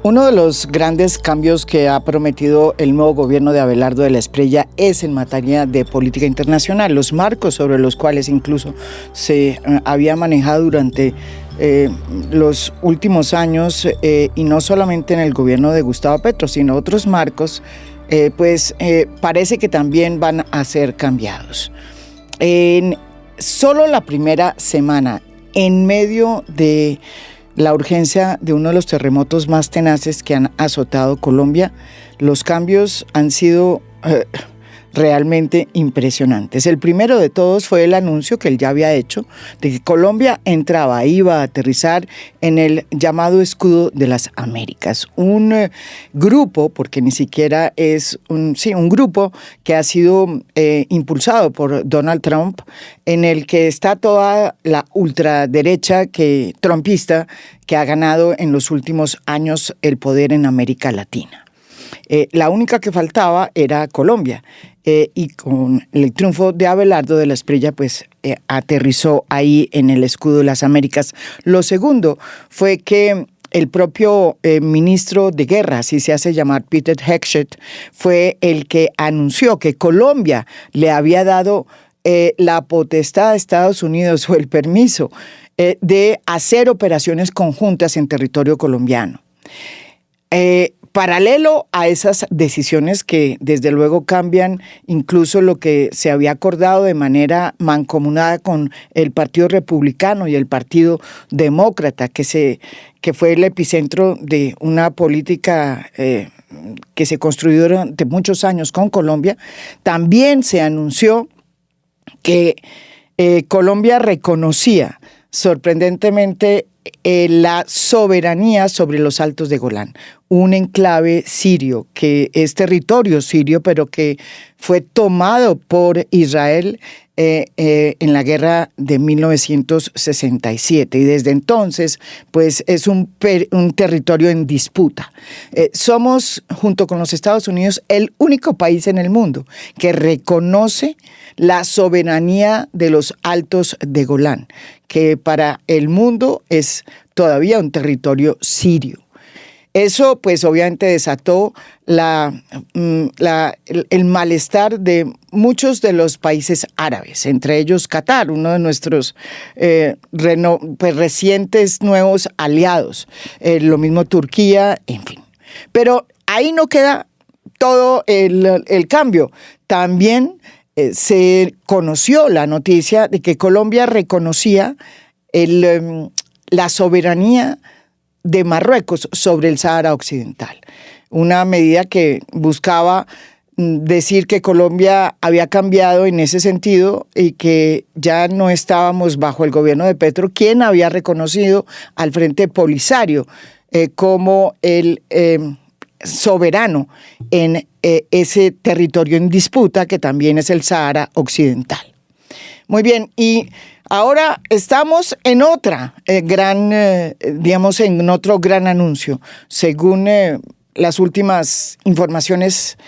Uno de los grandes cambios que ha prometido el nuevo gobierno de Abelardo de la Espriella es en materia de política internacional, los marcos sobre los cuales incluso se había manejado durante los últimos años y no solamente en el gobierno de Gustavo Petro, sino otros marcos, parece que también van a ser cambiados. En solo la primera semana, en medio de la urgencia de uno de los terremotos más tenaces que han azotado Colombia, los cambios han sido realmente impresionantes. El primero de todos fue el anuncio que él ya había hecho de que Colombia iba a aterrizar en el llamado Escudo de las Américas, un grupo, porque ni siquiera es un grupo que ha sido impulsado por Donald Trump, en el que está toda la ultraderecha trumpista que ha ganado en los últimos años el poder en América Latina. La única que faltaba era Colombia, y con el triunfo de Abelardo de la Espriella, aterrizó ahí en el Escudo de las Américas. Lo segundo fue que el propio ministro de Guerra, así se hace llamar, Peter Hegseth, fue el que anunció que Colombia le había dado la potestad a Estados Unidos o el permiso de hacer operaciones conjuntas en territorio colombiano. Paralelo a esas decisiones que desde luego cambian incluso lo que se había acordado de manera mancomunada con el Partido Republicano y el Partido Demócrata, que fue el epicentro de una política que se construyó durante muchos años con Colombia, también se anunció que Colombia reconocía sorprendentemente la soberanía sobre los Altos de Golán, un enclave sirio que es territorio sirio, pero que fue tomado por Israel en la guerra de 1967, y desde entonces es un territorio en disputa. Somos, junto con los Estados Unidos, el único país en el mundo que reconoce la soberanía de los Altos de Golán, que para el mundo es todavía un territorio sirio. Eso obviamente desató el malestar de muchos de los países árabes, entre ellos Qatar, uno de nuestros recientes nuevos aliados, lo mismo Turquía, en fin. Pero ahí no queda todo el cambio. También se conoció la noticia de que Colombia reconocía la soberanía de Marruecos sobre el Sáhara Occidental, una medida que buscaba decir que Colombia había cambiado en ese sentido y que ya no estábamos bajo el gobierno de Petro, quien había reconocido al Frente Polisario como el soberano en ese territorio en disputa que también es el Sáhara Occidental. Muy bien, y ahora estamos en otra en otro gran anuncio. Según las últimas informaciones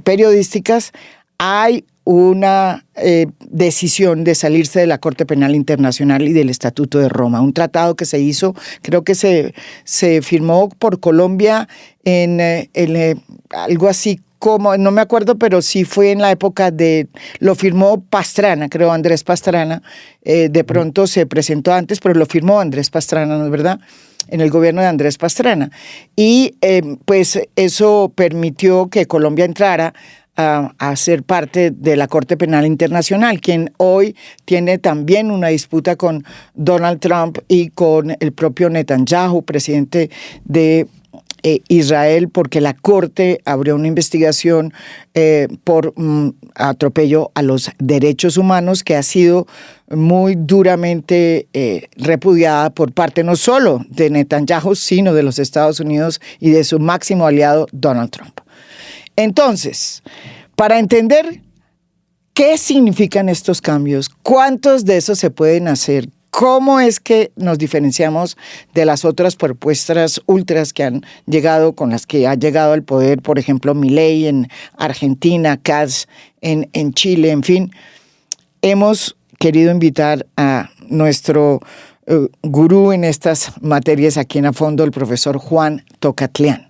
periodísticas, hay una decisión de salirse de la Corte Penal Internacional y del Estatuto de Roma, un tratado que se hizo, creo que se firmó por Colombia en algo así como, no me acuerdo, pero sí fue en la época lo firmó Pastrana, creo, Andrés Pastrana, de pronto se presentó antes, pero lo firmó Andrés Pastrana, ¿no es verdad?, en el gobierno de Andrés Pastrana. Y eso permitió que Colombia entrara a ser parte de la Corte Penal Internacional, quien hoy tiene también una disputa con Donald Trump y con el propio Netanyahu, presidente de Israel, porque la Corte abrió una investigación por atropello a los derechos humanos que ha sido muy duramente repudiada por parte no solo de Netanyahu, sino de los Estados Unidos y de su máximo aliado Donald Trump. Entonces, para entender qué significan estos cambios, cuántos de esos se pueden hacer, ¿cómo es que nos diferenciamos de las otras propuestas ultras que han llegado, con las que ha llegado al poder, por ejemplo, Milei en Argentina, Katz en Chile, en fin? Hemos querido invitar a nuestro gurú en estas materias aquí en A Fondo, el profesor Juan Tocatlián,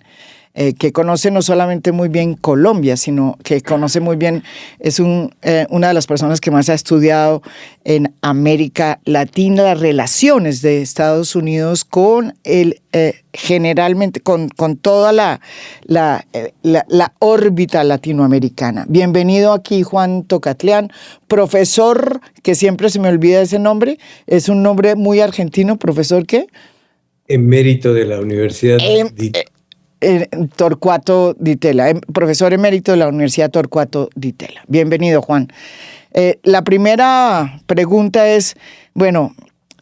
que conoce no solamente muy bien Colombia, sino que conoce muy bien, es una de las personas que más ha estudiado en América Latina las relaciones de Estados Unidos con generalmente con toda la órbita latinoamericana. Bienvenido aquí, Juan Tocatlián, profesor, que siempre se me olvida ese nombre, es un nombre muy argentino, ¿profesor qué? Emérito de la Universidad Torcuato Di Tella, profesor emérito de la Universidad Torcuato Di Tella. Bienvenido, Juan. La primera pregunta es, bueno,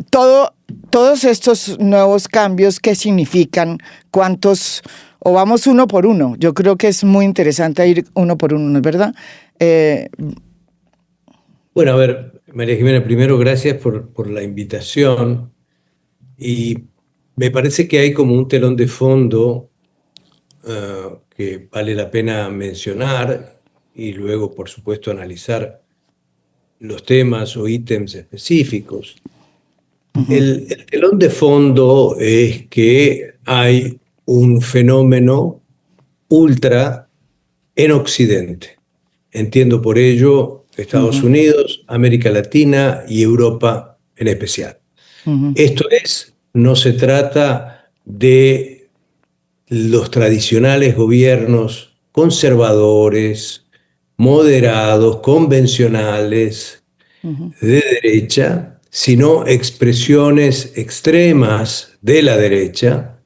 todos estos nuevos cambios, ¿qué significan? ¿Cuántos? O vamos uno por uno. Yo creo que es muy interesante ir uno por uno, ¿no es verdad? Bueno, a ver, María Jimena, primero gracias por la invitación. Y me parece que hay como un telón de fondo que vale la pena mencionar y luego, por supuesto, analizar los temas o ítems específicos. El telón de fondo es que hay un fenómeno ultra en Occidente. Entiendo por ello Estados Unidos, América Latina y Europa en especial. Esto es, no se trata de los tradicionales gobiernos conservadores, moderados, convencionales, de derecha, sino expresiones extremas de la derecha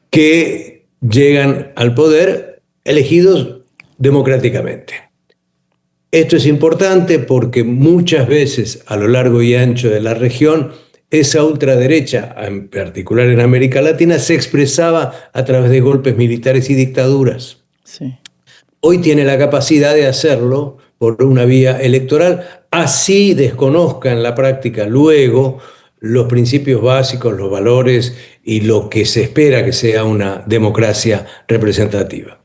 que llegan al poder elegidos democráticamente. Esto es importante porque muchas veces a lo largo y ancho de la región esa ultraderecha, en particular en América Latina, se expresaba a través de golpes militares y dictaduras. Sí. Hoy tiene la capacidad de hacerlo por una vía electoral, así desconozca en la práctica luego los principios básicos, los valores y lo que se espera que sea una democracia representativa.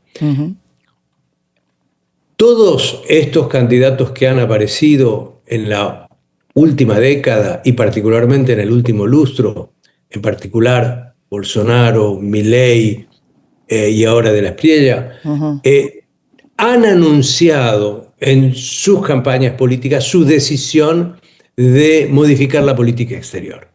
Todos estos candidatos que han aparecido en la última década y particularmente en el último lustro, en particular Bolsonaro, Milei y ahora de la Espriella, han anunciado en sus campañas políticas su decisión de modificar la política exterior.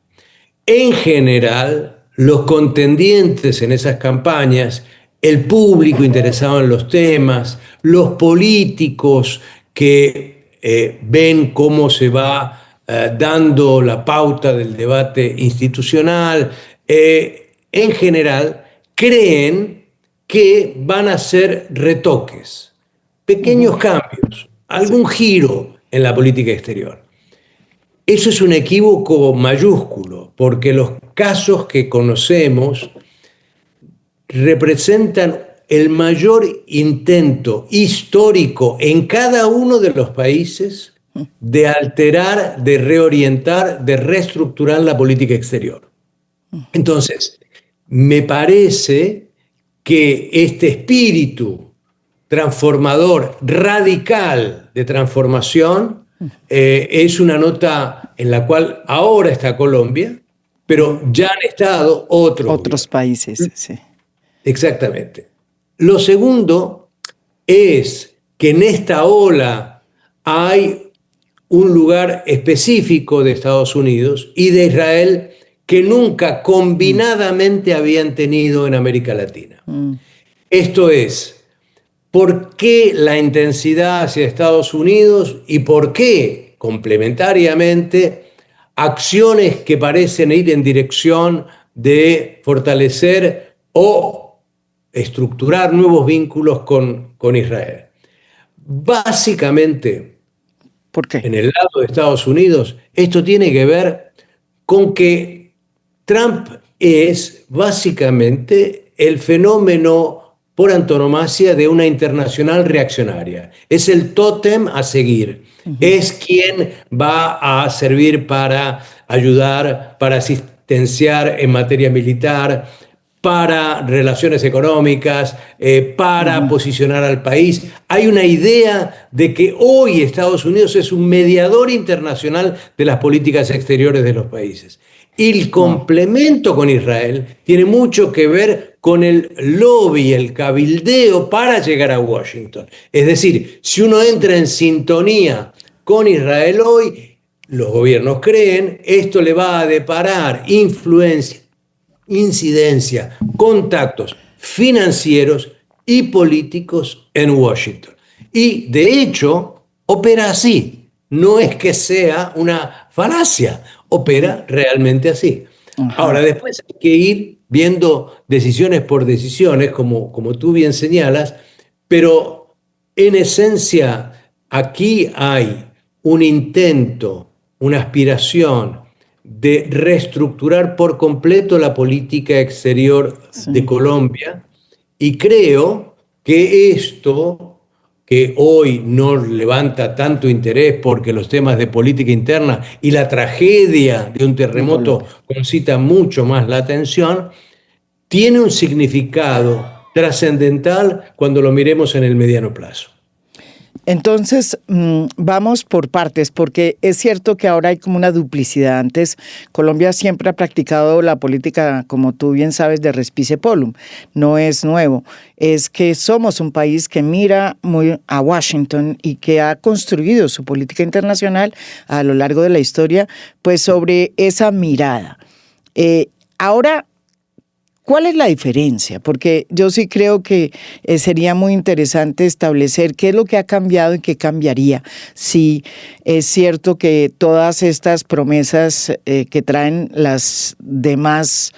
En general, los contendientes en esas campañas, el público interesado en los temas, los políticos que ven cómo se va dando la pauta del debate institucional, en general creen que van a ser retoques, pequeños cambios, algún giro en la política exterior. Eso es un equívoco mayúsculo, porque los casos que conocemos representan el mayor intento histórico en cada uno de los países de alterar, de reorientar, de reestructurar la política exterior. Entonces, me parece que este espíritu transformador, radical de transformación, es una nota en la cual ahora está Colombia, pero ya han estado otros países. Sí. Exactamente. Lo segundo es que en esta ola hay un lugar específico de Estados Unidos y de Israel que nunca combinadamente habían tenido en América Latina. Esto es, ¿por qué la intensidad hacia Estados Unidos y por qué, complementariamente, acciones que parecen ir en dirección de fortalecer o estructurar nuevos vínculos con Israel? Básicamente, ¿por qué? En el lado de Estados Unidos, esto tiene que ver con que Trump es básicamente el fenómeno por antonomasia de una internacional reaccionaria. Es el tótem a seguir. Es quien va a servir para ayudar, para asistenciar en materia militar, para relaciones económicas, para posicionar al país. Hay una idea de que hoy Estados Unidos es un mediador internacional de las políticas exteriores de los países. Y el Wow. complemento con Israel tiene mucho que ver con el lobby, el cabildeo para llegar a Washington. Es decir, si uno Sí. entra en sintonía con Israel hoy, los gobiernos creen, esto le va a deparar influencia, incidencia, contactos financieros y políticos en Washington. Y de hecho, opera así. No es que sea una falacia, Ujú. opera realmente así. Ahora, Ajá. después hay que ir viendo decisiones por decisiones, como tú bien señalas, pero en esencia aquí hay un intento, una aspiración de reestructurar por completo la política exterior de Sí. Colombia y creo que esto, que hoy no levanta tanto interés porque los temas de política interna y la tragedia de un En terremoto Colombia. concita mucho más la atención, tiene un significado trascendental cuando lo miremos en el mediano plazo. Entonces, vamos por partes, porque es cierto que ahora hay como una duplicidad. Antes, Colombia siempre ha practicado la política, como tú bien sabes, de respice polum. No es nuevo. Es que somos un país que mira muy a Washington y que ha construido su política internacional a lo largo de la historia, pues sobre esa mirada. Ahora, ¿cuál es la diferencia? Porque yo sí creo que sería muy interesante establecer qué es lo que ha cambiado y qué cambiaría. Si es cierto que todas estas promesas que traen las demás,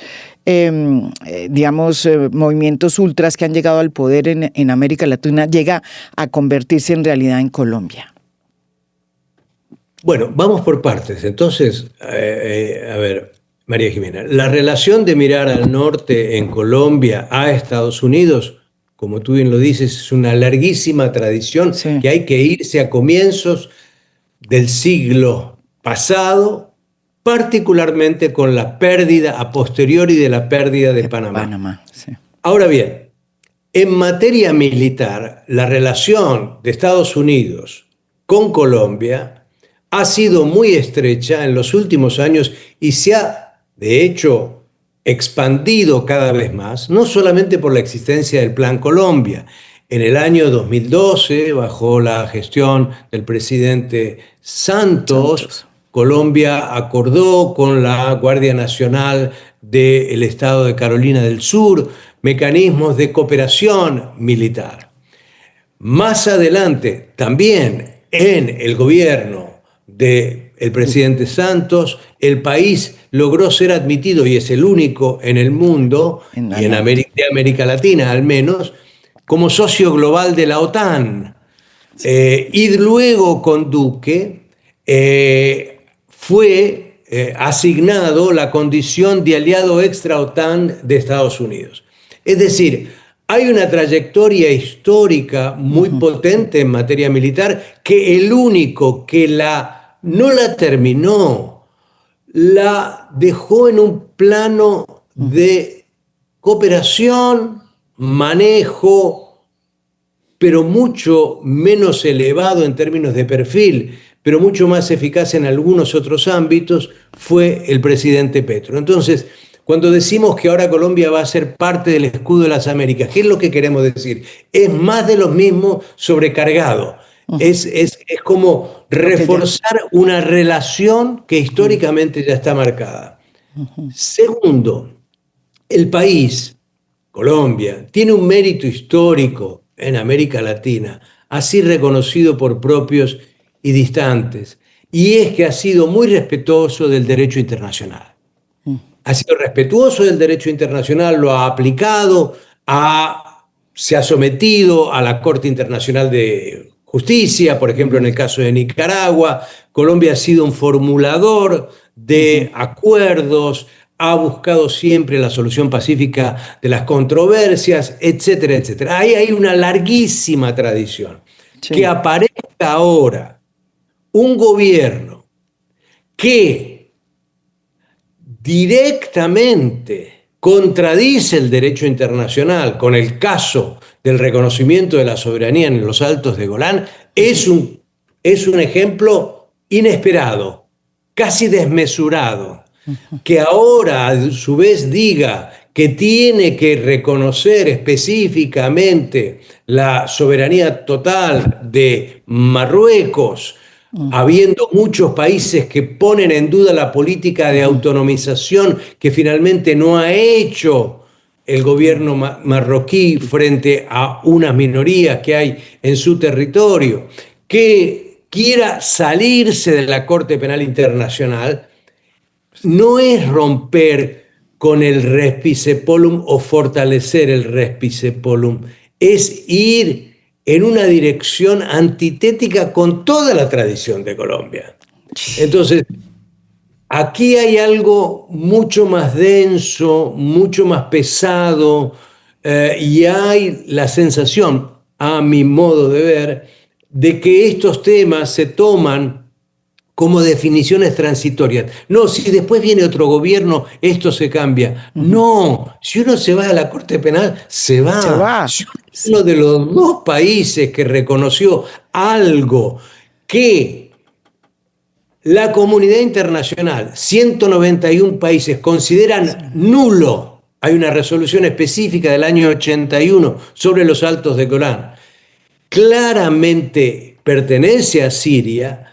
digamos, movimientos ultras que han llegado al poder en América Latina, llega a convertirse en realidad en Colombia. Bueno, vamos por partes. Entonces, a ver, María Jimena, la relación de mirar al norte en Colombia a Estados Unidos, como tú bien lo dices, es una larguísima tradición Sí, que hay que irse a comienzos del siglo pasado, particularmente con la pérdida, a posteriori de la pérdida de de Panamá. Panamá, sí. Ahora bien, en materia militar, la relación de Estados Unidos con Colombia ha sido muy estrecha en los últimos años y se ha, de hecho, expandido cada vez más, no solamente por la existencia del Plan Colombia. En el año 2012, bajo la gestión del presidente Santos, Santos. Colombia acordó con la Guardia Nacional del Estado de Carolina del Sur mecanismos de cooperación militar. Más adelante, también en el gobierno del presidente Santos, el país logró ser admitido, y es el único en el mundo, En la y en NATO. América, de América Latina al menos, como socio global de la OTAN. Y luego con Duque fue asignado la condición de aliado extra OTAN de Estados Unidos. Es decir, hay una trayectoria histórica muy Ujú. potente en materia militar que el único que no la terminó, la dejó en un plano de cooperación, manejo, pero mucho menos elevado en términos de perfil, pero mucho más eficaz en algunos otros ámbitos, fue el presidente Petro. Entonces, cuando decimos que ahora Colombia va a ser parte del escudo de las Américas, ¿qué es lo que queremos decir? Es más de lo mismo sobrecargado. Es como Lo que ya. reforzar una relación que históricamente ya está marcada. Segundo, el país, Colombia, tiene un mérito histórico en América Latina, así reconocido por propios y distantes, y es que ha sido muy respetuoso del derecho internacional. Ha sido respetuoso del derecho internacional, lo ha aplicado, se ha sometido a la Corte Internacional de Justicia, por ejemplo, en el caso de Nicaragua. Colombia ha sido un formulador de acuerdos, ha buscado siempre la solución pacífica de las controversias, etcétera, etcétera. Ahí hay una larguísima tradición. Que Sí. aparezca ahora un gobierno que directamente contradice el derecho internacional con el caso del reconocimiento de la soberanía en los Altos de Golán, es un ejemplo inesperado, casi desmesurado. que ahora a su vez diga que tiene que reconocer específicamente la soberanía total de Marruecos, habiendo muchos países que ponen en duda la política de autonomización que finalmente no ha hecho el gobierno marroquí frente a unas minorías que hay en su territorio, que quiera salirse de la Corte Penal Internacional, no es romper con el Respicepolum o fortalecer el Respicepolum, es ir en una dirección antitética con toda la tradición de Colombia. Entonces, aquí hay algo mucho más denso, mucho más pesado, y hay la sensación, a mi modo de ver, de que estos temas se toman como definiciones transitorias. No, si después viene otro gobierno, esto se cambia. No, si uno se va a la Corte Penal, se Se va. va. Si uno de los dos países que reconoció algo que la comunidad internacional, 191 países, consideran nulo. Hay una resolución específica del año 81 sobre los Altos de Golán. Claramente pertenece a Siria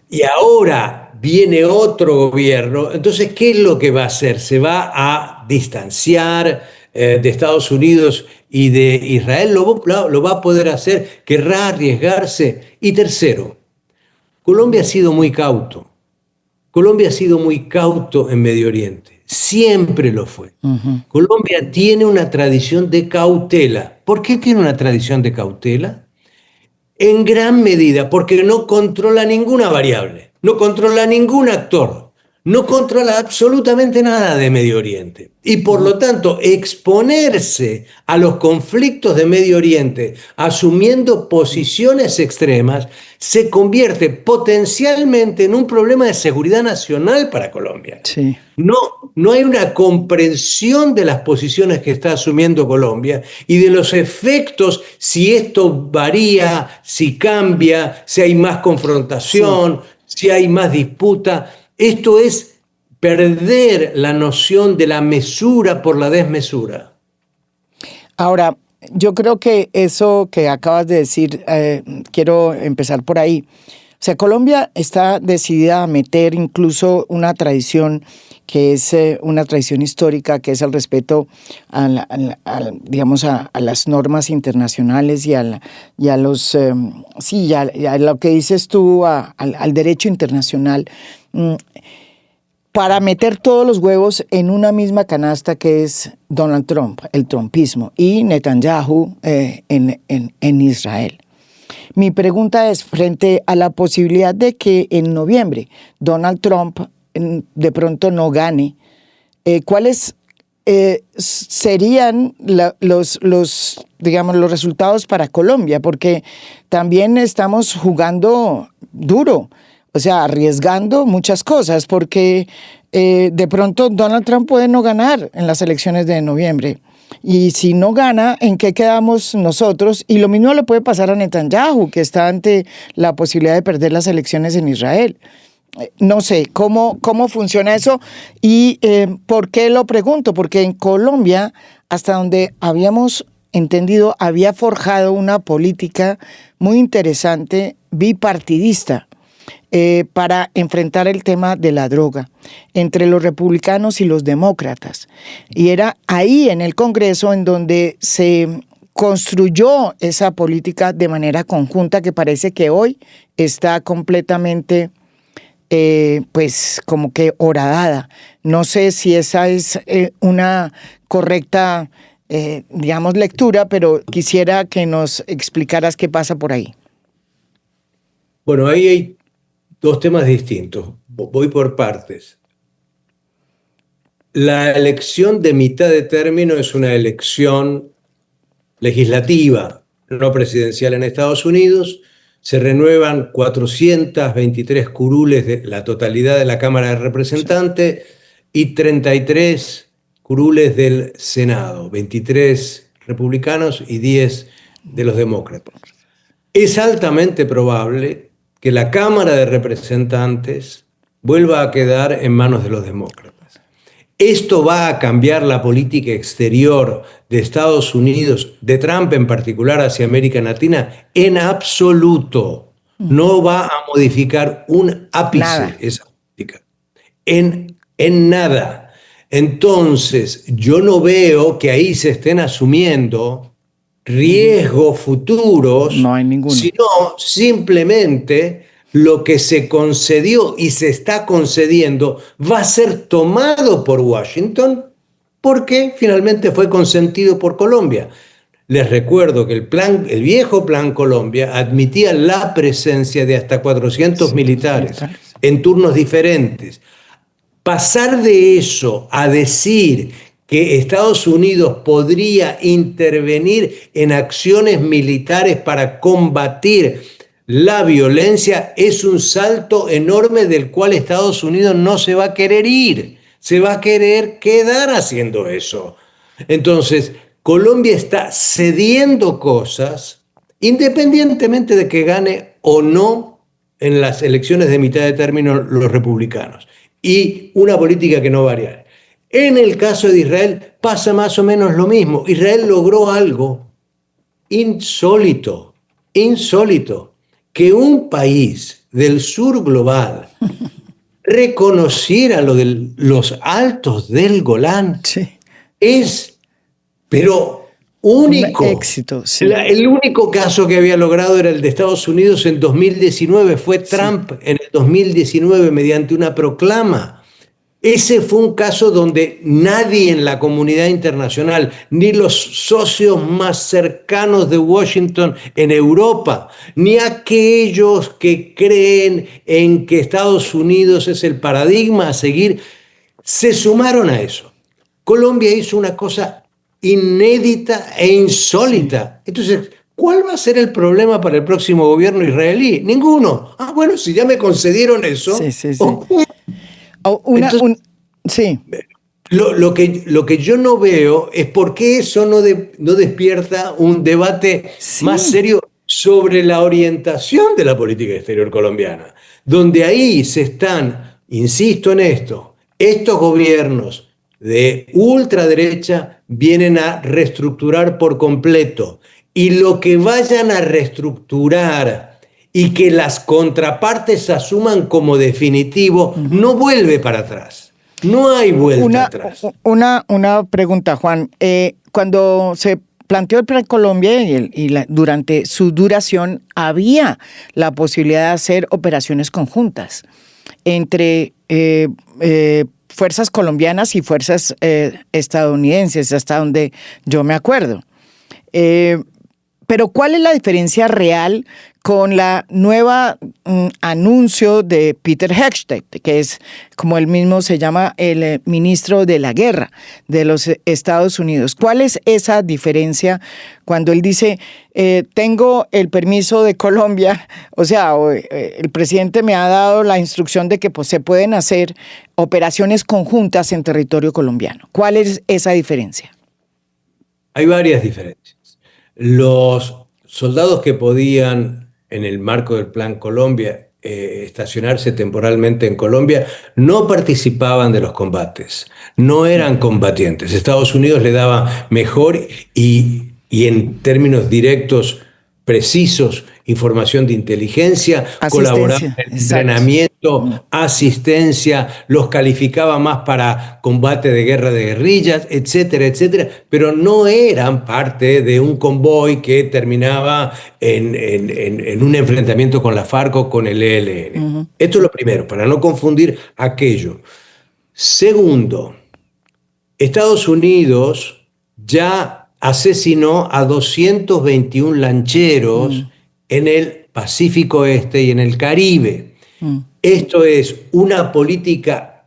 y ahora viene otro gobierno. Entonces, ¿qué es lo que va a hacer? Se va a distanciar de Estados Unidos y de Israel. Lo va a poder hacer, querrá arriesgarse. Y tercero, Colombia ha sido muy cauto. Colombia ha sido muy cauto en Medio Oriente. Siempre lo fue. Colombia tiene una tradición de cautela. ¿Por qué tiene una tradición de cautela? En gran medida porque no controla ninguna variable, no controla ningún actor, no controla absolutamente nada de Medio Oriente. Y por lo tanto, exponerse a los conflictos de Medio Oriente asumiendo posiciones extremas se convierte potencialmente en un problema de seguridad nacional para Colombia. Sí. No hay una comprensión de las posiciones que está asumiendo Colombia y de los efectos, si esto varía, si cambia, si hay más confrontación, si hay más disputa. Esto es perder la noción de la mesura por la desmesura. Ahora, yo creo que eso que acabas de decir, quiero empezar por ahí. O sea, Colombia está decidida a meter incluso una tradición que es una tradición histórica, que es el respeto digamos, a las normas internacionales y a los, sí, a lo que dices tú, al derecho internacional, para meter todos los huevos en una misma canasta que es Donald Trump, el trumpismo, y Netanyahu en Israel. Mi pregunta es, frente a la posibilidad de que en noviembre Donald Trump de pronto no gane, ¿cuáles serían digamos, los resultados para Colombia? Porque también estamos jugando duro, o sea, arriesgando muchas cosas, porque de pronto Donald Trump puede no ganar en las elecciones de noviembre. Y si no gana, ¿en qué quedamos nosotros? Y lo mismo le puede pasar a Netanyahu, que está ante la posibilidad de perder las elecciones en Israel. No sé, ¿cómo funciona eso? Y ¿por qué lo pregunto? Porque en Colombia, hasta donde habíamos entendido, había forjado una política muy interesante, bipartidista, para enfrentar el tema de la droga entre los republicanos y los demócratas. Y era ahí en el Congreso en donde se construyó esa política de manera conjunta que parece que hoy está completamente pues como que horadada. No sé si esa es una correcta digamos lectura, pero quisiera que nos explicaras qué pasa por ahí. Bueno, ahí hay dos temas distintos. Voy por partes. La elección de mitad de término es una elección legislativa, no presidencial en Estados Unidos. Se renuevan 423 curules de la totalidad de la Cámara de Representantes y 33 curules del Senado, 23 republicanos y 10 de los demócratas. Es altamente probable que la Cámara de Representantes vuelva a quedar en manos de los demócratas. ¿Esto va a cambiar la política exterior de Estados Unidos, de Trump en particular, hacia América Latina? En absoluto. No va a modificar un ápice esa política. En nada. Entonces, yo no veo que ahí se estén asumiendo riesgos futuros, no hay ninguno, sino simplemente lo que se concedió y se está concediendo va a ser tomado por Washington porque finalmente fue consentido por Colombia. Les recuerdo que el viejo Plan Colombia admitía la presencia de hasta 400 militares en turnos diferentes. Pasar de eso a decir que Estados Unidos podría intervenir en acciones militares para combatir la violencia es un salto enorme del cual Estados Unidos no se va a querer ir, se va a querer quedar haciendo eso. Entonces, Colombia está cediendo cosas independientemente de que gane o no en las elecciones de mitad de término los republicanos. Y una política que no varía. En el caso de Israel pasa más o menos lo mismo. Israel logró algo insólito, que un país del sur global reconociera lo de los altos del Golán. Es, pero único. Un éxito, El único caso que había logrado era el de Estados Unidos en 2019. Fue Trump en el 2019 mediante una proclama. Ese fue un caso donde nadie en la comunidad internacional, ni los socios más cercanos de Washington en Europa, ni aquellos que creen en que Estados Unidos es el paradigma a seguir, se sumaron a eso. Colombia hizo una cosa inédita e insólita. Entonces, ¿cuál va a ser el problema para el próximo gobierno israelí? Ninguno. Bueno, si ya me concedieron eso. Lo que yo no veo es por qué eso no despierta un debate más serio sobre la orientación de la política exterior colombiana, donde ahí se están, insisto en esto, estos gobiernos de ultraderecha vienen a reestructurar por completo, y lo que vayan a reestructurar y que las contrapartes asuman como definitivo, no vuelve para atrás. No hay vuelta atrás. Una pregunta, Juan. Cuando se planteó el Plan Colombia durante su duración, había la posibilidad de hacer operaciones conjuntas entre fuerzas colombianas y fuerzas estadounidenses, hasta donde yo me acuerdo. Pero ¿cuál es la diferencia real con la nueva anuncio de Peter Hegseth, que es, como él mismo se llama, el ministro de la guerra de los Estados Unidos? ¿Cuál es esa diferencia cuando él dice, tengo el permiso de Colombia, o sea, el presidente me ha dado la instrucción de que pues, se pueden hacer operaciones conjuntas en territorio colombiano? ¿Cuál es esa diferencia? Hay varias diferencias. Los soldados que podían, en el marco del Plan Colombia, estacionarse temporalmente en Colombia, no participaban de los combates, no eran combatientes. Estados Unidos le daba mejor y en términos directos, precisos, información de inteligencia, colaboraba en el entrenamiento, asistencia, los calificaba más para combate de guerra de guerrillas, etcétera, etcétera, pero no eran parte de un convoy que terminaba en un enfrentamiento con la FARC o con el ELN. Esto es lo primero, para no confundir aquello. Segundo, Estados Unidos ya asesinó a 221 lancheros en el Pacífico Este y en el Caribe. Esto es una política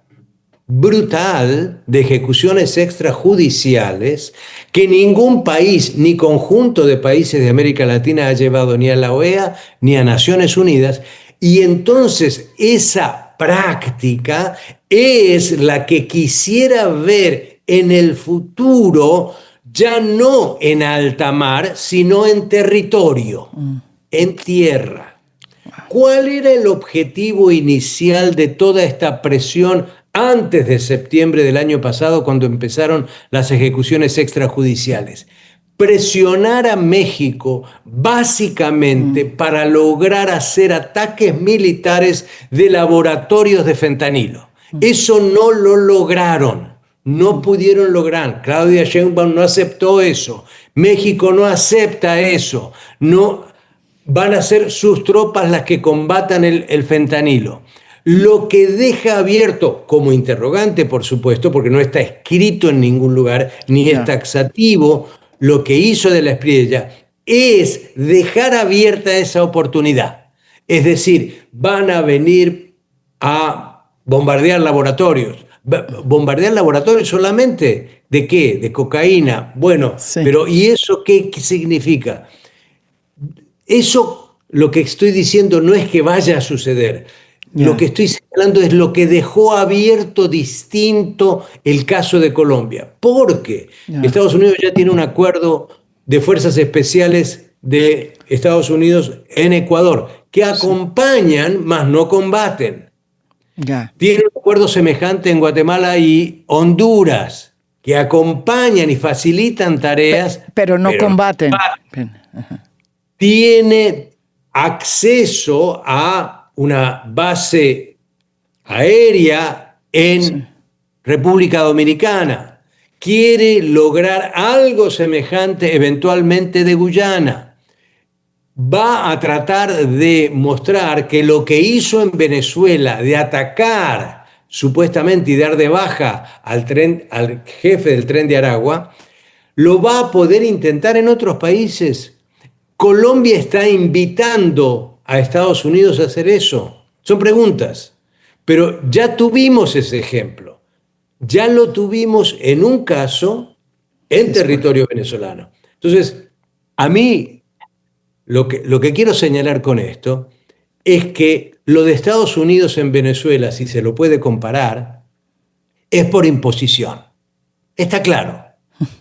brutal de ejecuciones extrajudiciales que ningún país ni conjunto de países de América Latina ha llevado ni a la OEA ni a Naciones Unidas. Y entonces esa práctica es la que quisiera ver en el futuro, ya no en alta mar, sino en territorio, en tierra. ¿cuál era el objetivo inicial de toda esta presión antes de septiembre del año pasado, cuando empezaron las ejecuciones extrajudiciales? Presionar a México básicamente para lograr hacer ataques militares de laboratorios de fentanilo. Eso no lo lograron, no pudieron lograr. Claudia Sheinbaum no aceptó eso, México no acepta eso, no van a ser sus tropas las que combatan el fentanilo. Lo que deja abierto como interrogante, por supuesto, porque no está escrito en ningún lugar, ni es taxativo, lo que hizo de la Espriella es dejar abierta esa oportunidad. Es decir, van a venir a bombardear laboratorios. ¿Bombardear laboratorios solamente? ¿De qué? ¿De cocaína? Bueno, pero ¿y eso qué significa? Eso, lo que estoy diciendo no es que vaya a suceder. Lo que estoy señalando es lo que dejó abierto distinto el caso de Colombia. Porque Estados Unidos ya tiene un acuerdo de fuerzas especiales de Estados Unidos en Ecuador, que acompañan, mas no combaten. Tiene un acuerdo semejante en Guatemala y Honduras, que acompañan y facilitan tareas. Pero no combaten. Tiene acceso a una base aérea en República Dominicana. Quiere lograr algo semejante eventualmente de Guyana. Va a tratar de mostrar que lo que hizo en Venezuela de atacar supuestamente y dar de baja al jefe del Tren de Aragua, lo va a poder intentar en otros países. Colombia está invitando a Estados Unidos a hacer eso. Son preguntas, pero ya tuvimos ese ejemplo. Ya lo tuvimos en un caso en territorio venezolano. Entonces, a mí lo que quiero señalar con esto es que lo de Estados Unidos en Venezuela, si se lo puede comparar, es por imposición. Está claro.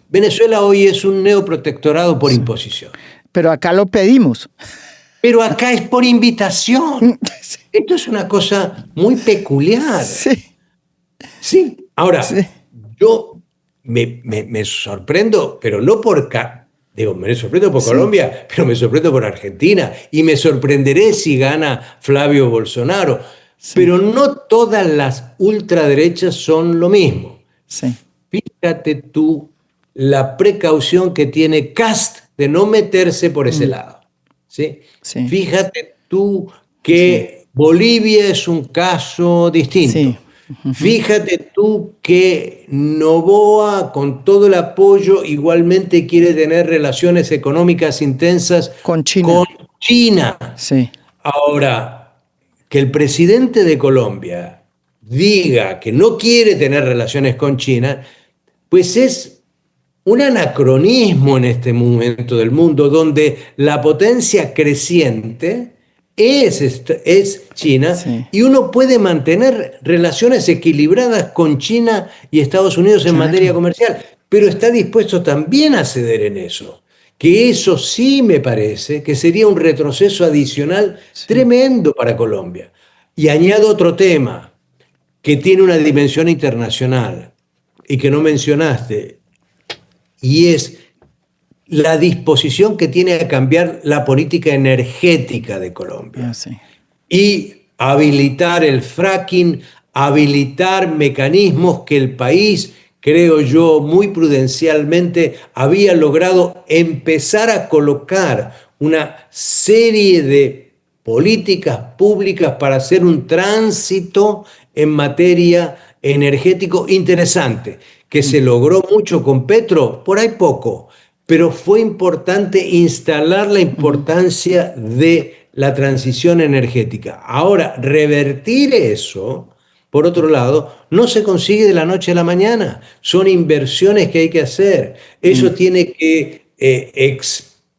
Venezuela hoy es un neoprotectorado por imposición. Pero acá lo pedimos. Pero acá es por invitación. Esto es una cosa muy peculiar. Sí. Ahora, yo me sorprendo, pero no por... me sorprendo por Colombia, pero me sorprendo por Argentina. Y me sorprenderé si gana Flavio Bolsonaro. Pero no todas las ultraderechas son lo mismo. Fíjate tú la precaución que tiene Kast de no meterse por ese lado. ¿Sí? Fíjate tú que Bolivia es un caso distinto. Fíjate tú que Noboa, con todo el apoyo, igualmente quiere tener relaciones económicas intensas con China. Ahora, que el presidente de Colombia diga que no quiere tener relaciones con China, pues es un anacronismo en este momento del mundo, donde la potencia creciente es China, y uno puede mantener relaciones equilibradas con China y Estados Unidos en materia comercial, pero está dispuesto también a ceder en eso. Que eso sí me parece que sería un retroceso adicional tremendo para Colombia. Y añado otro tema que tiene una dimensión internacional y que no mencionaste, y es la disposición que tiene a cambiar la política energética de Colombia. Y habilitar el fracking, habilitar mecanismos que el país, creo yo, muy prudencialmente había logrado empezar a colocar una serie de políticas públicas para hacer un tránsito en materia energético interesante, que se logró mucho con Petro, por ahí poco, pero fue importante instalar la importancia de la transición energética. Ahora, revertir eso, por otro lado, no se consigue de la noche a la mañana. Son inversiones que hay que hacer. Eso tiene que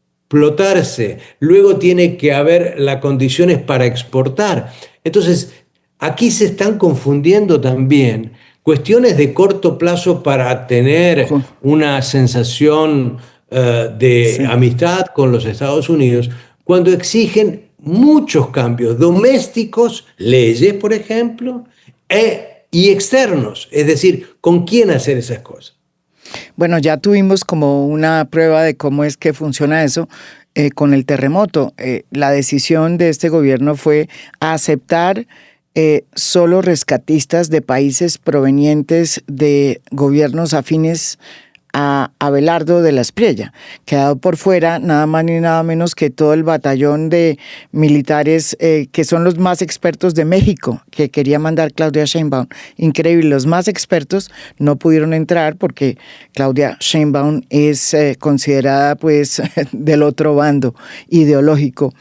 explotarse. Luego tiene que haber las condiciones para exportar. Entonces, aquí se están confundiendo también cuestiones de corto plazo para tener una sensación de amistad con los Estados Unidos, cuando exigen muchos cambios domésticos, leyes, por ejemplo, y externos, es decir, con quién hacer esas cosas. Bueno, ya tuvimos como una prueba de cómo es que funciona eso con el terremoto. La decisión de este gobierno fue aceptar solo rescatistas de países provenientes de gobiernos afines a Abelardo de la Espriella, quedado por fuera nada más ni nada menos que todo el batallón de militares que son los más expertos de México, que quería mandar Claudia Sheinbaum. Increíble, los más expertos no pudieron entrar porque Claudia Sheinbaum es considerada pues del otro bando ideológico.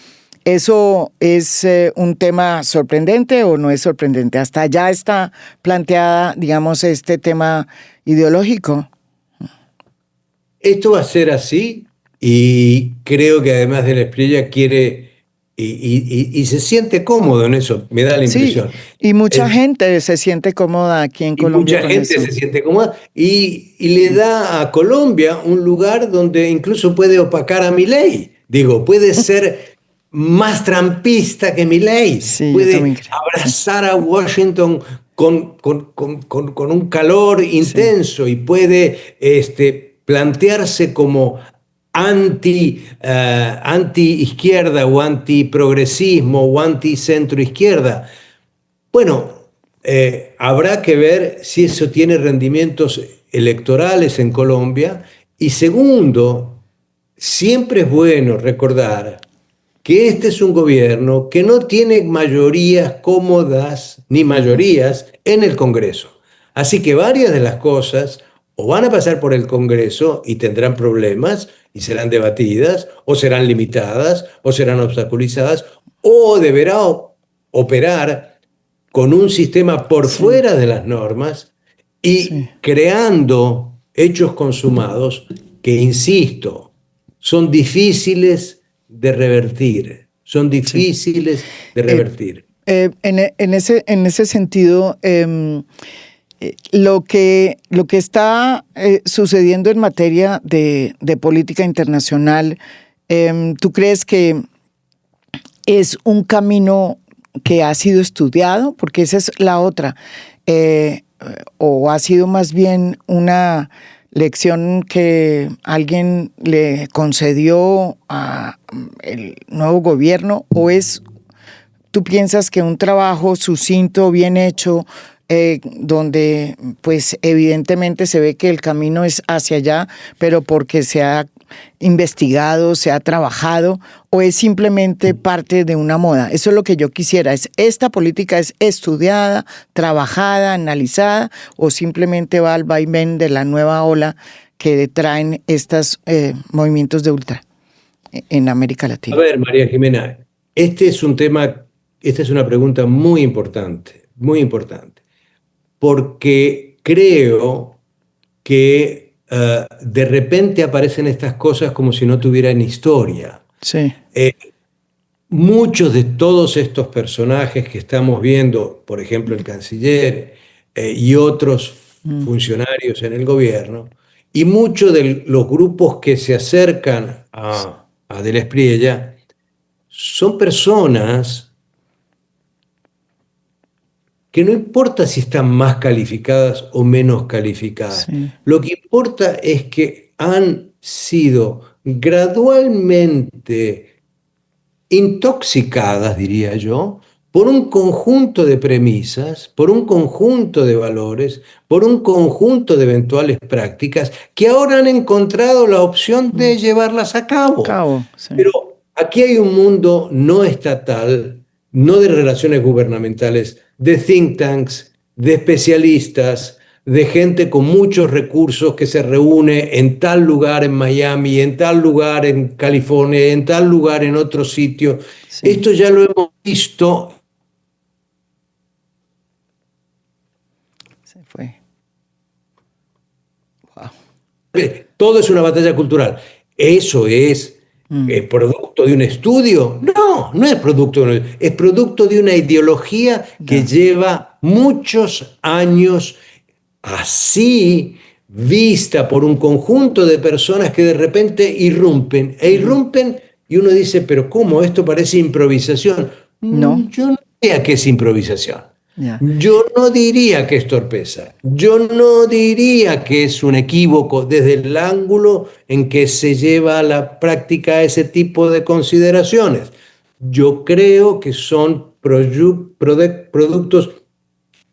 ¿Eso es un tema sorprendente o no es sorprendente? Hasta allá está planteada, digamos, este tema ideológico. Esto va a ser así y creo que además de la Espriella quiere y se siente cómodo en eso, me da la Sí, impresión. y mucha gente se siente cómoda aquí en Y Colombia mucha con gente eso. se siente cómoda y le da a Colombia un lugar donde incluso puede opacar a Milei. Digo, puede ser más trampista que Milei, Sí, yo también puede creo. Sí, abrazar a Washington con un calor sí, intenso y puede plantearse como anti izquierda o anti progresismo o anti centro izquierda. Bueno, habrá que ver si eso tiene rendimientos electorales en Colombia. Y segundo, siempre es bueno recordar que este es un gobierno que no tiene mayorías cómodas ni mayorías en el Congreso. Así que varias de las cosas o van a pasar por el Congreso y tendrán problemas y serán debatidas, o serán limitadas, o serán obstaculizadas, o deberá operar con un sistema por sí, fuera de las normas sí, y creando hechos consumados que, insisto, son difíciles de revertir, son sí. difíciles de Eh, revertir. en ese sentido, lo que está sucediendo en materia de política internacional, ¿tú crees que es un camino que ha sido estudiado? Porque esa es la otra. Eh, o ha sido más bien una lección que alguien le concedió a el nuevo gobierno, o es, tú piensas que un trabajo sucinto, bien hecho, donde pues evidentemente se ve que el camino es hacia allá, pero porque se ha investigado, se ha trabajado, o es simplemente parte de una moda? Eso es lo que yo quisiera. ¿Esta política es estudiada, trabajada, analizada, o simplemente va al vaivén de la nueva ola que traen estos movimientos de ultra en América A Latina? ver, María Jimena, este es un tema, esta es una pregunta muy importante, porque creo que de repente aparecen estas cosas como si no tuvieran historia. Sí. Eh, Muchos de todos estos personajes que estamos viendo, por ejemplo el canciller y otros Mm, funcionarios en el gobierno, y muchos de los grupos que se acercan a De la Espriella, son personas que no importa si están más calificadas o menos calificadas, sí. lo que importa es que han sido gradualmente intoxicadas, diría yo, por un conjunto de premisas, por un conjunto de valores, por un conjunto de eventuales prácticas que ahora han encontrado la opción Mm. de llevarlas a cabo. Cabo, sí. Pero aquí hay un mundo no estatal, no de relaciones gubernamentales, de think tanks, de especialistas, de gente con muchos recursos que se reúne en tal lugar en Miami, en tal lugar en California, en tal lugar en otro sitio. Sí, Esto ya lo hemos visto. se fue. Wow. Todo es una batalla cultural. ¿Eso es Mm, producto de un estudio? No, no es producto de es producto de una ideología que ya. lleva muchos años así, vista por un conjunto de personas que de repente irrumpen, e Ujú. irrumpen y uno dice, pero ¿cómo? Esto parece improvisación. No, Yo no diría que es improvisación. ya. Yo no diría que es torpeza. Yo no diría que es un equívoco desde el ángulo en que se lleva a la práctica ese tipo de consideraciones. Yo creo que son productos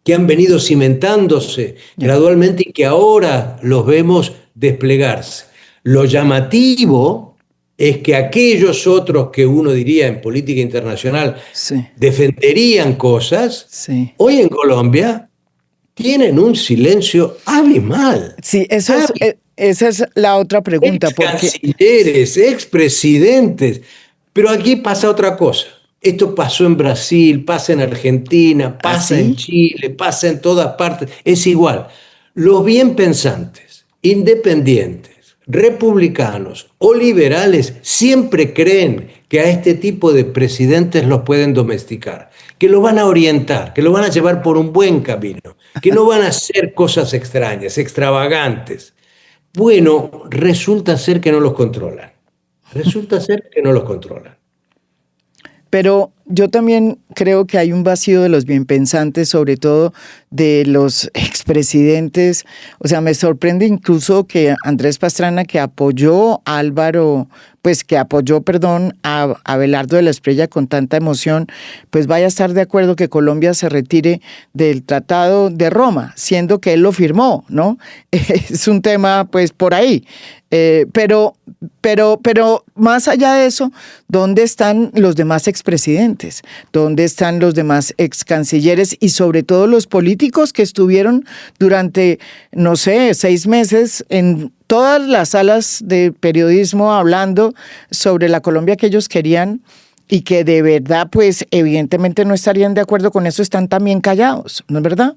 que han venido cimentándose Ya. gradualmente y que ahora los vemos desplegarse. Lo llamativo es que aquellos otros que uno diría en política internacional Sí, defenderían cosas, sí. hoy en Colombia tienen un silencio abismal. Sí, Abismal. esa es la otra pregunta, Ex porque cancilleres, ex presidentes. Pero aquí pasa otra cosa. Esto pasó en Brasil, pasa en Argentina, pasa en así, Chile, pasa en todas partes. Es igual. Los bien pensantes, independientes, republicanos o liberales siempre creen que a este tipo de presidentes los pueden domesticar, que lo van a orientar, que lo van a llevar por un buen camino, que no van a hacer cosas extrañas, extravagantes. Bueno, resulta ser que no los controlan. Resulta ser que no los controlan. pero yo también creo que hay un vacío de los bienpensantes, sobre todo de los expresidentes. O sea, me sorprende incluso que Andrés Pastrana, que apoyó a Álvaro, pues que apoyó, perdón, a Abelardo de la Espriella con tanta emoción, pues vaya a estar de acuerdo que Colombia se retire del Tratado de Roma, siendo que él lo firmó, ¿no? Es un tema, pues, por ahí. Pero más allá de eso, ¿dónde están los demás expresidentes? ¿Dónde están los demás ex cancilleres y sobre todo los políticos que estuvieron durante, no sé, 6 meses en todas las salas de periodismo hablando sobre la Colombia que ellos querían y que de verdad, pues, evidentemente no estarían de acuerdo con eso, están también callados, ¿no es verdad?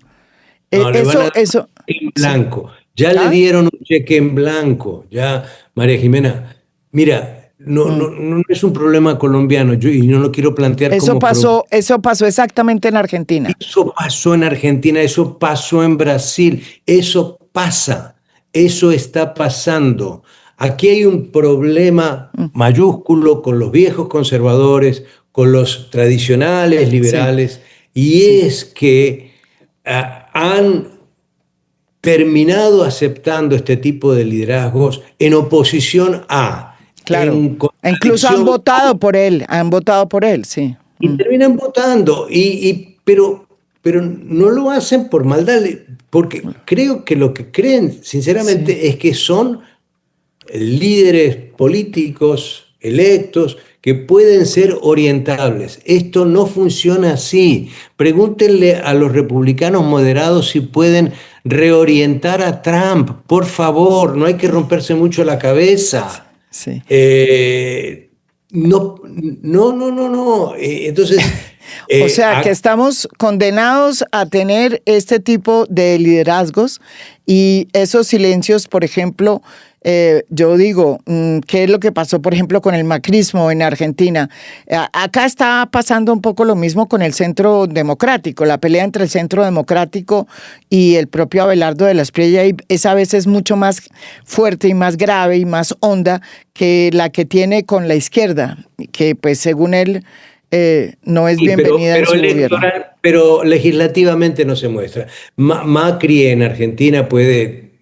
No, le van a dar Eso, un cheque en sí. blanco. Ya le ¿Ah? dieron un cheque en blanco. Ya, María Jimena, mira, no es un problema colombiano y no lo quiero plantear como problema. Eso pasó exactamente en Argentina. Eso pasó en Argentina, eso pasó en Brasil, eso pasa, eso está pasando. Aquí hay un problema mayúsculo con los viejos conservadores, con los tradicionales Sí, liberales, y sí, es que han terminado aceptando este tipo de liderazgos en oposición a, claro. en E incluso contradicción con, han votado por él, sí. y terminan votando, pero no lo hacen por maldad, porque creo que lo que creen, Sí. sinceramente, es que son líderes políticos electos que pueden ser orientables. Esto no funciona así. Pregúntenle a los republicanos moderados si pueden reorientar a Trump. Por favor, no hay que romperse mucho la cabeza. Sí. Eh, no, no. Entonces, O sea, que a- estamos condenados a tener este tipo de liderazgos y esos silencios, por ejemplo, yo digo, ¿qué es lo que pasó, por ejemplo, con el macrismo en Argentina? Acá está pasando un poco lo mismo con el centro democrático, la pelea entre el centro democrático y el propio Abelardo de la Espriella es a veces mucho más fuerte y más grave y más honda que la que tiene con la izquierda, que pues según él no es sí, bienvenida en su gobierno. pero legislativamente no se muestra. Macri en Argentina puede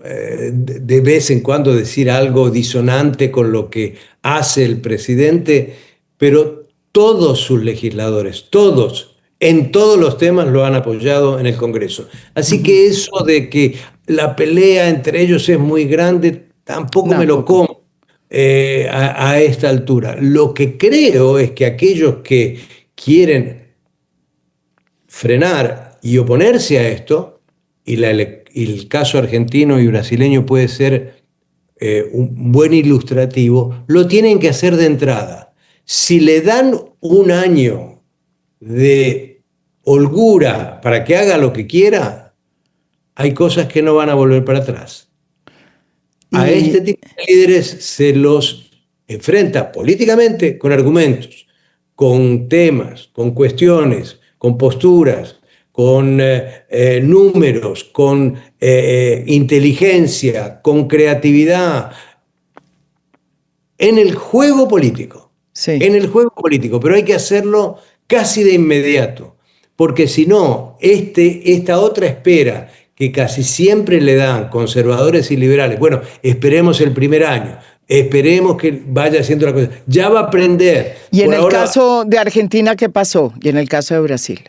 de vez en cuando decir algo disonante con lo que hace el presidente, pero todos sus legisladores, todos, en todos los temas lo han apoyado en el Congreso. Así Ujú. que eso de que la pelea entre ellos es muy grande, tampoco me lo Tampoco. como a esta altura. Lo que creo es que aquellos que quieren frenar y oponerse a esto, y el caso argentino y brasileño puede ser un buen ilustrativo, lo tienen que hacer de entrada. Si le dan un año de holgura para que haga lo que quiera, hay cosas que no van a volver para atrás. A Y este tipo de líderes se los enfrenta políticamente con argumentos, con temas, con cuestiones, con posturas, con números, con inteligencia, con creatividad. en el juego político. Sí. En el juego político, pero hay que hacerlo casi de inmediato, porque si no, esta otra espera que casi siempre le dan conservadores y liberales, bueno, esperemos el primer año, esperemos que vaya haciendo la cosa, ya va a aprender. Y en Por el ahora, caso de Argentina, ¿qué pasó? Y en el caso de Brasil.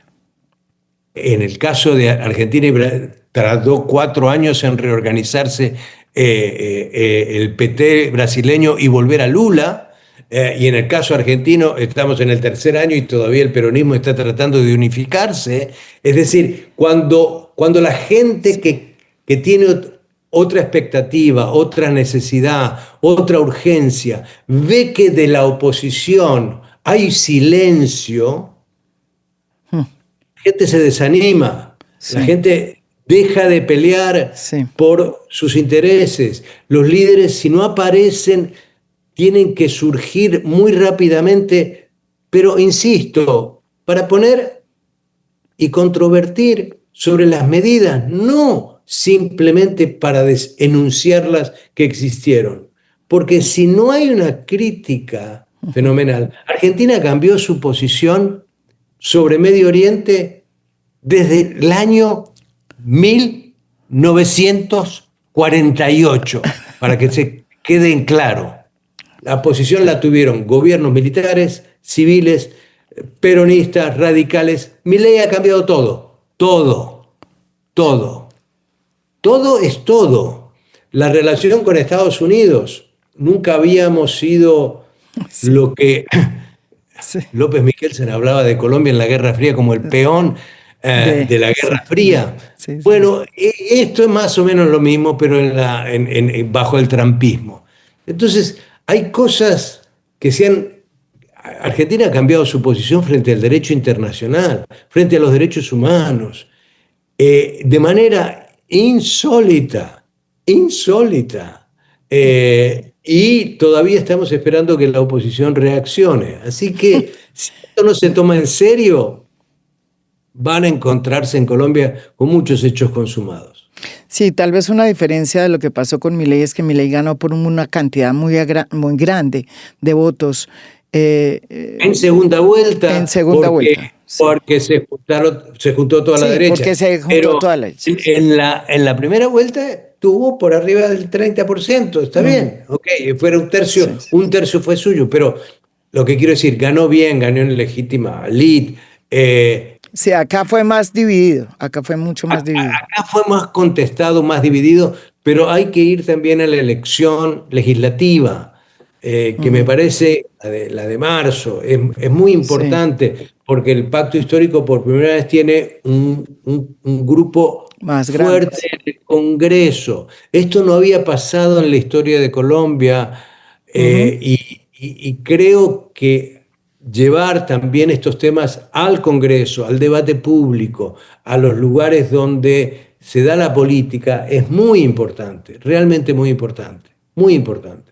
en el caso de Argentina y Brasil, tardó 4 años en reorganizarse el PT brasileño y volver a Lula. Y en el caso argentino estamos en el 3er año y todavía el peronismo está tratando de unificarse. Es decir, cuando la gente que tiene otra expectativa, otra necesidad, otra urgencia, ve que de la oposición hay silencio, la gente se desanima, Sí. la gente deja de pelear Sí. por sus intereses. Los líderes, si no aparecen, tienen que surgir muy rápidamente, pero insisto, para poner y controvertir sobre las medidas, no simplemente para enunciarlas que existieron. Porque si no hay una crítica fenomenal, Argentina cambió su posición sobre Medio Oriente desde el año 1948, para que se quede en claro. La posición la tuvieron gobiernos militares, civiles, peronistas, radicales. Milei ha cambiado todo, todo, todo. Todo es todo. La relación con Estados Unidos, nunca habíamos sido lo que Sí. López Michelsen hablaba de Colombia en la Guerra Fría como el peón de la Guerra Fría. Sí, sí. Bueno, esto es más o menos lo mismo, pero bajo el trumpismo. Entonces, hay cosas que Argentina ha cambiado su posición frente al derecho internacional, frente a los derechos humanos, de manera insólita, insólita. Y todavía estamos esperando que la oposición reaccione. Así que si esto no se toma en serio, van a encontrarse en Colombia con muchos hechos consumados. Sí, tal vez una diferencia de lo que pasó con Milei es que Milei ganó por una cantidad muy grande de votos. En segunda vuelta, En segunda vuelta. Sí. Porque se juntó toda la Sí, derecha. porque se juntó Pero toda la derecha. en la primera vuelta tuvo por arriba del 30%, está bien, ok, fuera un tercio, Sí. un tercio fue suyo, pero lo que quiero decir, ganó bien, ganó en legítima lid. Sí, acá fue más dividido, acá fue mucho más dividido. Acá fue más contestado, más dividido, pero hay que ir también a la elección legislativa, que me parece la de marzo, es muy importante, porque el pacto histórico por primera vez tiene un grupo Más fuerte grandes. en el Congreso. Esto no había pasado en la historia de Colombia, y creo que llevar también estos temas al Congreso, al debate público, a los lugares donde se da la política, es muy importante, realmente muy importante, muy importante.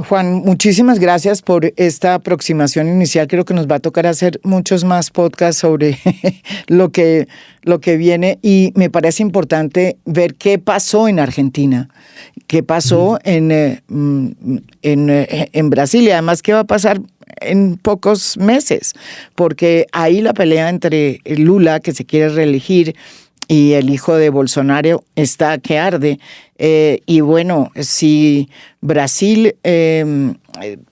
Juan, muchísimas gracias por esta aproximación inicial. Creo que nos va a tocar hacer muchos más podcasts sobre lo que viene, y me parece importante ver qué pasó en Argentina, qué pasó en Brasil, y además qué va a pasar en pocos meses, porque ahí la pelea entre Lula, que se quiere reelegir, y el hijo de Bolsonaro está que arde. Y bueno, si Brasil,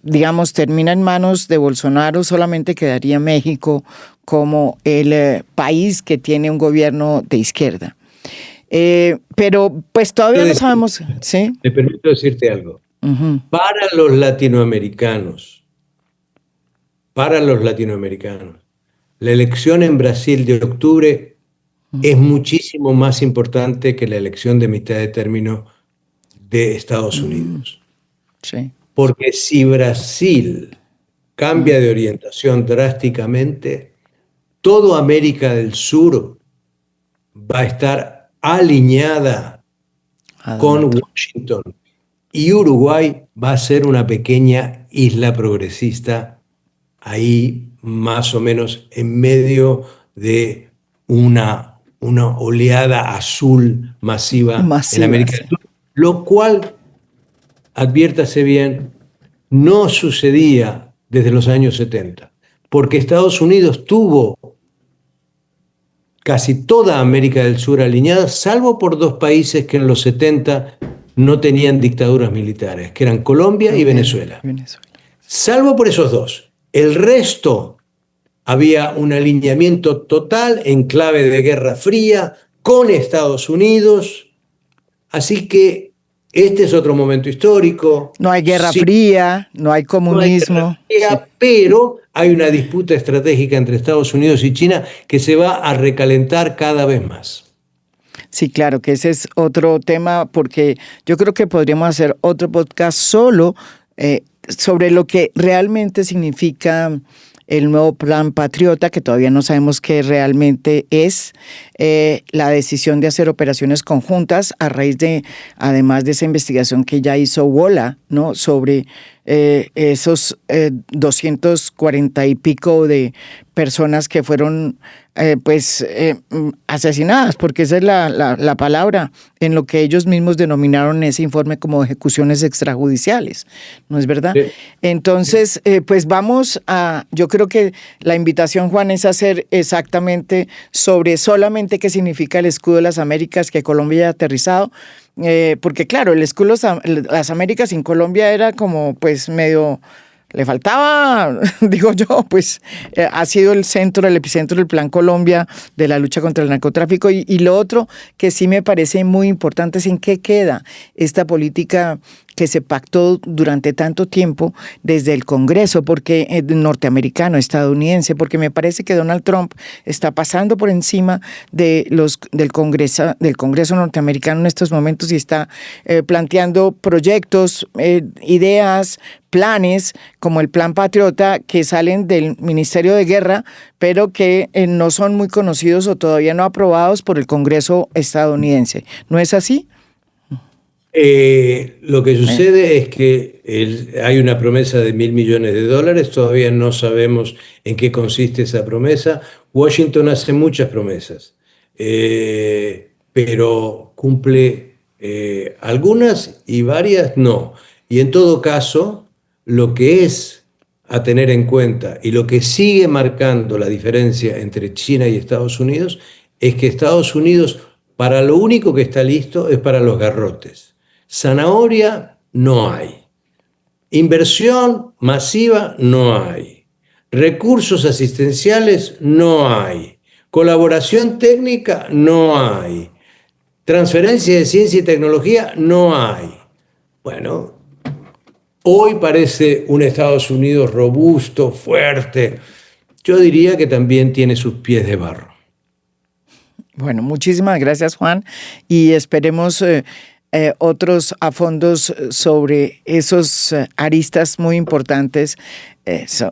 digamos, termina en manos de Bolsonaro, solamente quedaría México como el país que tiene un gobierno de izquierda. Pero pues todavía no sabemos. ¿Sí? Me permito decirte algo. Para los latinoamericanos, la elección en Brasil de octubre es muchísimo más importante que la elección de mitad de término de Estados Unidos. Sí. Porque si Brasil cambia de orientación drásticamente, toda América del Sur va a estar alineada con Washington, y Uruguay va a ser una pequeña isla progresista ahí más o menos en medio de una oleada azul masiva en América del Sur, lo cual adviértase bien, no sucedía desde los años 70, porque Estados Unidos tuvo casi toda América del Sur alineada, salvo por dos países que en los 70 no tenían dictaduras militares, que eran Colombia y Venezuela. Salvo por esos dos. El resto había un alineamiento total en clave de Guerra Fría con Estados Unidos. Así que este es otro momento histórico. No hay Guerra Fría, no hay comunismo. No hay Guerra Fría, pero hay una disputa estratégica entre Estados Unidos y China que se va a recalentar cada vez más. Sí, claro, que ese es otro tema, porque yo creo que podríamos hacer otro podcast solo sobre lo que realmente significa el nuevo Plan Patriota, que todavía no sabemos qué realmente es, la decisión de hacer operaciones conjuntas a raíz de, además de esa investigación que ya hizo WOLA, ¿no? Sobre esos 240 y pico de personas que fueron asesinadas, porque esa es la palabra en lo que ellos mismos denominaron ese informe como ejecuciones extrajudiciales, ¿no es verdad? Sí. Entonces, pues vamos a, yo creo que la invitación, Juan, es hacer exactamente sobre solamente qué significa el escudo de las Américas que Colombia ha aterrizado, porque claro, el escudo de las Américas en Colombia era como pues medio... Le faltaba, digo yo, pues ha sido el epicentro del Plan Colombia de la lucha contra el narcotráfico. Y lo otro que sí me parece muy importante es en qué queda esta política que se pactó durante tanto tiempo desde el Congreso, porque norteamericano, estadounidense, porque me parece que Donald Trump está pasando por encima del Congreso norteamericano en estos momentos y está planteando proyectos, ideas, planes como el Plan Patriota que salen del Ministerio de Guerra, pero que no son muy conocidos o todavía no aprobados por el Congreso estadounidense. ¿No es así? Lo que sucede es que hay una promesa de $1.000 millones, todavía no sabemos en qué consiste esa promesa. Washington hace muchas promesas, pero cumple algunas y varias no. Y en todo caso, lo que es a tener en cuenta y lo que sigue marcando la diferencia entre China y Estados Unidos es que Estados Unidos, para lo único que está listo es para los garrotes. Zanahoria no hay. Inversión masiva no hay. Recursos asistenciales no hay. Colaboración técnica no hay. Transferencia de ciencia y tecnología no hay. Bueno, hoy parece un Estados Unidos robusto, fuerte. Yo diría que también tiene sus pies de barro. Bueno, muchísimas gracias, Juan, y esperemos otros a fondos sobre esos aristas muy importantes,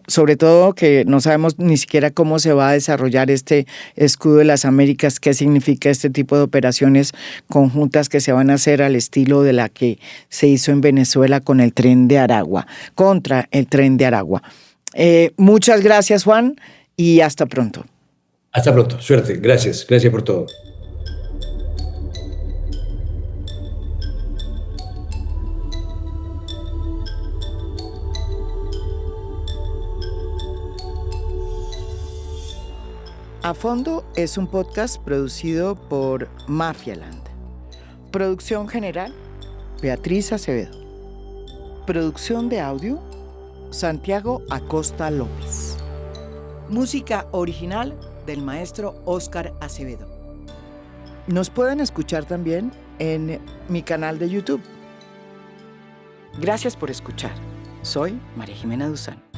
sobre todo que no sabemos ni siquiera cómo se va a desarrollar este escudo de las Américas, qué significa este tipo de operaciones conjuntas que se van a hacer al estilo de la que se hizo en Venezuela con el Tren de Aragua, contra el Tren de Aragua. Muchas gracias, Juan, y hasta pronto. Hasta pronto, suerte, gracias por todo. A Fondo es un podcast producido por Mafialand. Producción general, Beatriz Acevedo. Producción de audio, Santiago Acosta López. Música original del maestro Óscar Acevedo. Nos pueden escuchar también en mi canal de YouTube. Gracias por escuchar. Soy María Jimena Duzán.